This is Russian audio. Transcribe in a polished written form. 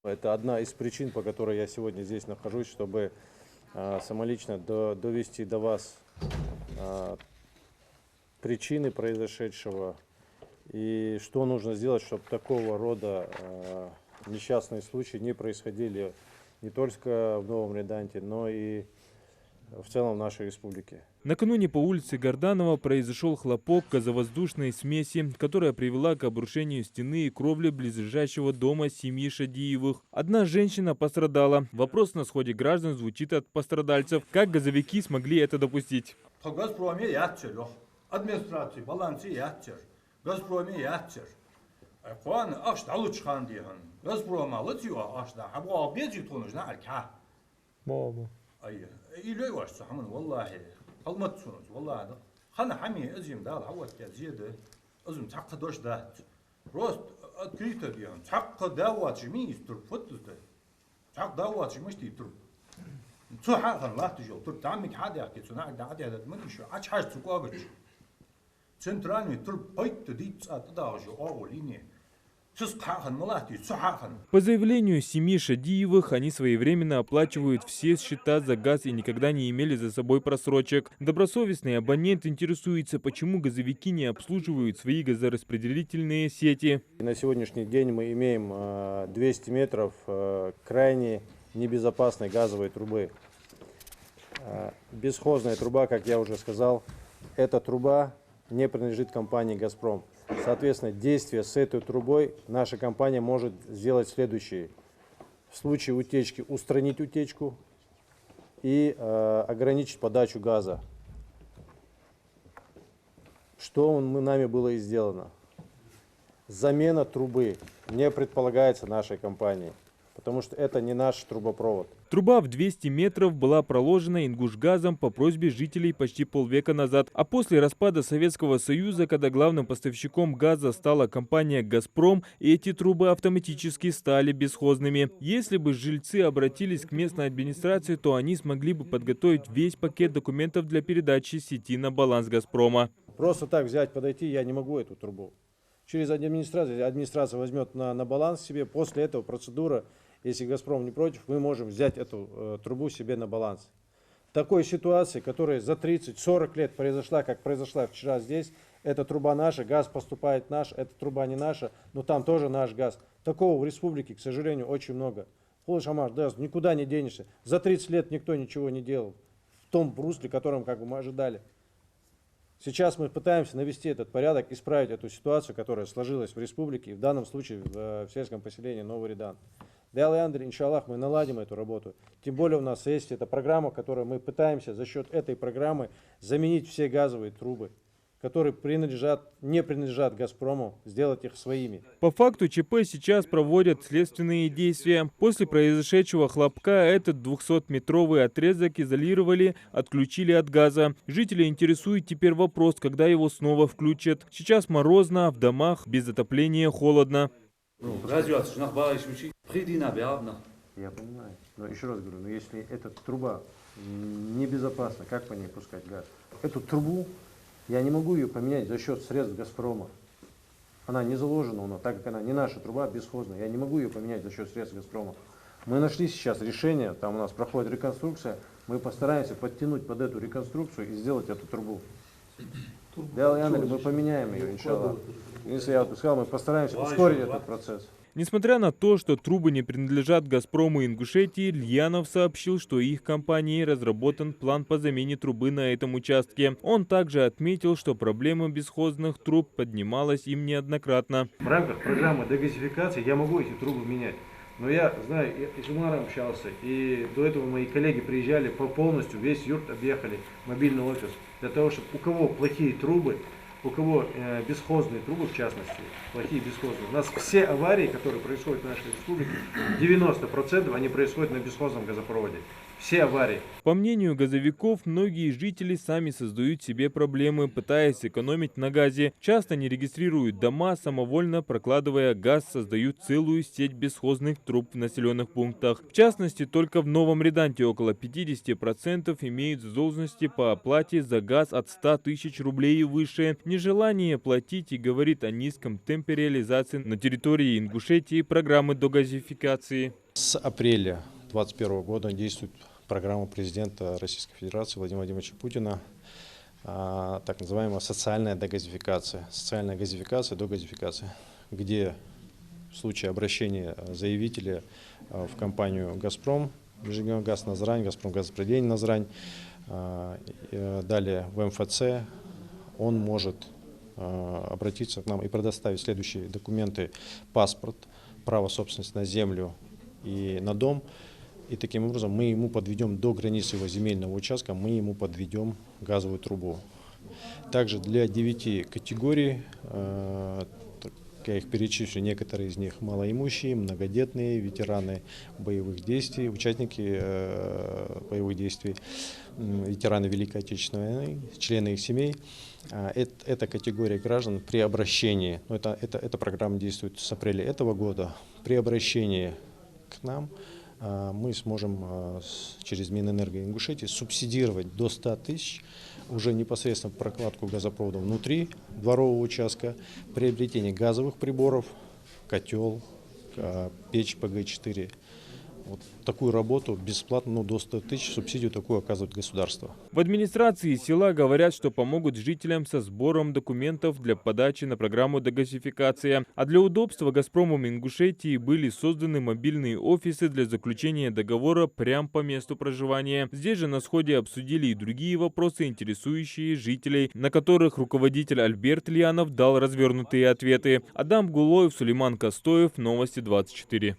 Это одна из причин, по которой я сегодня здесь нахожусь, чтобы самолично довести до вас причины произошедшего и что нужно сделать, чтобы такого рода несчастные случаи не происходили не только в Новом Реданте, но и в целом в нашей республике. Накануне по улице Горданова произошел хлопок газовоздушной смеси, которая привела к обрушению стены и кровли близлежащего дома семьи Шадиевых. Одна женщина пострадала. Вопрос на сходе граждан звучит от пострадальцев. Как газовики смогли это допустить? إيلوي واشتو حمن والله قلمت سونت والله هذا خنا حمي أزيم دال عوض كزيادة أزيم تعقد وش ده روست كريتا ديان تعقد داوات جميع يستر فتلت تعقد داوات جميع يستر تو حاجة لا تجو تر تعمق حدا يحكي تناعد ده عادي هذا من شو عش حاجة تقابل سنتراني تر بيت تديت أتداوجو أوليني. По заявлению семьи Шадиевых, они своевременно оплачивают все счета за газ и никогда не имели за собой просрочек. Добросовестный абонент интересуется, почему газовики не обслуживают свои газораспределительные сети. На сегодняшний день мы имеем 200 метров крайне небезопасной газовой трубы. Бесхозная труба, как я уже сказал, эта труба не принадлежит компании «Газпром». Соответственно, действие с этой трубой наша компания может сделать следующее. В случае утечки устранить утечку и ограничить подачу газа. Что нами было и сделано. Замена трубы не предполагается нашей компанией, потому что это не наш трубопровод. Труба в 200 метров была проложена Ингушгазом по просьбе жителей почти полвека назад. А после распада Советского Союза, когда главным поставщиком газа стала компания «Газпром», эти трубы автоматически стали бесхозными. Если бы жильцы обратились к местной администрации, то они смогли бы подготовить весь пакет документов для передачи сети на баланс «Газпрома». Просто так взять, подойти я не могу эту трубу. Через администрация возьмет на баланс себе, после этого процедура. Если «Газпром» не против, мы можем взять эту трубу себе на баланс. В такой ситуации, которая за 30-40 лет произошла, как произошла вчера здесь, эта труба наша, газ поступает наш, эта труба не наша, но там тоже наш газ. Такого в республике, к сожалению, очень много. Хулашамаш, да, никуда не денешься. За 30 лет никто ничего не делал в том русле, которым как бы мы ожидали. Сейчас мы пытаемся навести этот порядок, исправить эту ситуацию, которая сложилась в республике, в данном случае в сельском поселении Новый Редан. Далее, Андрей, иншаллах, мы наладим эту работу. Тем более у нас есть эта программа, которую мы пытаемся за счет этой программы заменить все газовые трубы, которые не принадлежат «Газпрому», сделать их своими. По факту ЧП сейчас проводят следственные действия. После произошедшего хлопка этот 200-метровый отрезок изолировали, отключили от газа. Жители интересует теперь вопрос, когда его снова включат. Сейчас морозно, в домах без отопления холодно. Я понимаю, но еще раз говорю, но если эта труба небезопасна, как по ней пускать газ? Эту трубу я не могу ее поменять за счет средств «Газпрома». Она не заложена, но так как она не наша труба, бесхозная, я не могу ее поменять за счет средств «Газпрома». Мы нашли сейчас решение, там у нас проходит реконструкция, мы постараемся подтянуть под эту реконструкцию и сделать эту трубу. Мы поменяем ее, иншаллах. Если я сказал, мы постараемся ускорить этот процесс. Несмотря на то, что трубы не принадлежат «Газпрому» Ингушетии, Льянов сообщил, что их компанией разработан план по замене трубы на этом участке. Он также отметил, что проблема бесхозных труб поднималась им неоднократно. В рамках программы дегазификации я могу эти трубы менять. Но я знаю, я с Умаром общался, и до этого мои коллеги приезжали полностью, весь юрт объехали, мобильный офис, для того, чтобы у кого плохие трубы, у кого бесхозные трубы, в частности, плохие бесхозные. У нас все аварии, которые происходят в нашей республике, 90% они происходят на бесхозном газопроводе. Все аварии. По мнению газовиков, многие жители сами создают себе проблемы, пытаясь экономить на газе. Часто не регистрируют дома, самовольно прокладывая газ, создают целую сеть бесхозных труб в населенных пунктах. В частности, только в Новом Реданте около 50% имеют задолженности по оплате за газ от 100 тысяч рублей и выше. нежелание платить и говорит о низком темпе реализации на территории Ингушетии программы догазификации. С апреля 2021 года действует программа президента Российской Федерации Владимира Владимировича Путина, так называемая социальная догазификация. Социальная газификация, догазификация, где в случае обращения заявителя в компанию «Газпром», «Межрегионгаз Назрань», «Газпром газораспределение Назрань», далее в МФЦ, он может обратиться к нам и предоставить следующие документы: паспорт, право собственности на землю и на дом. И таким образом мы ему подведем до границы его земельного участка, мы ему подведем газовую трубу. Также для 9 категорий, я их перечислю, некоторые из них малоимущие, многодетные, ветераны боевых действий, участники боевых действий, ветераны Великой Отечественной войны, члены их семей. Эта категория граждан при обращении, эта программа действует с апреля этого года, при обращении к нам мы сможем через Минэнерго Ингушетии субсидировать до 100 тысяч уже непосредственно прокладку газопровода внутри дворового участка, приобретение газовых приборов, котел, печь ПГ-4. Вот такую работу бесплатно, до 100 тысяч, субсидию такую оказывает государство. В администрации села говорят, что помогут жителям со сбором документов для подачи на программу догазификации. А для удобства «Газпромом» Ингушетии были созданы мобильные офисы для заключения договора прямо по месту проживания. Здесь же на сходе обсудили и другие вопросы, интересующие жителей, на которых руководитель Альберт Льянов дал развернутые ответы. Адам Гулоев, Сулейман Костоев, Новости 24.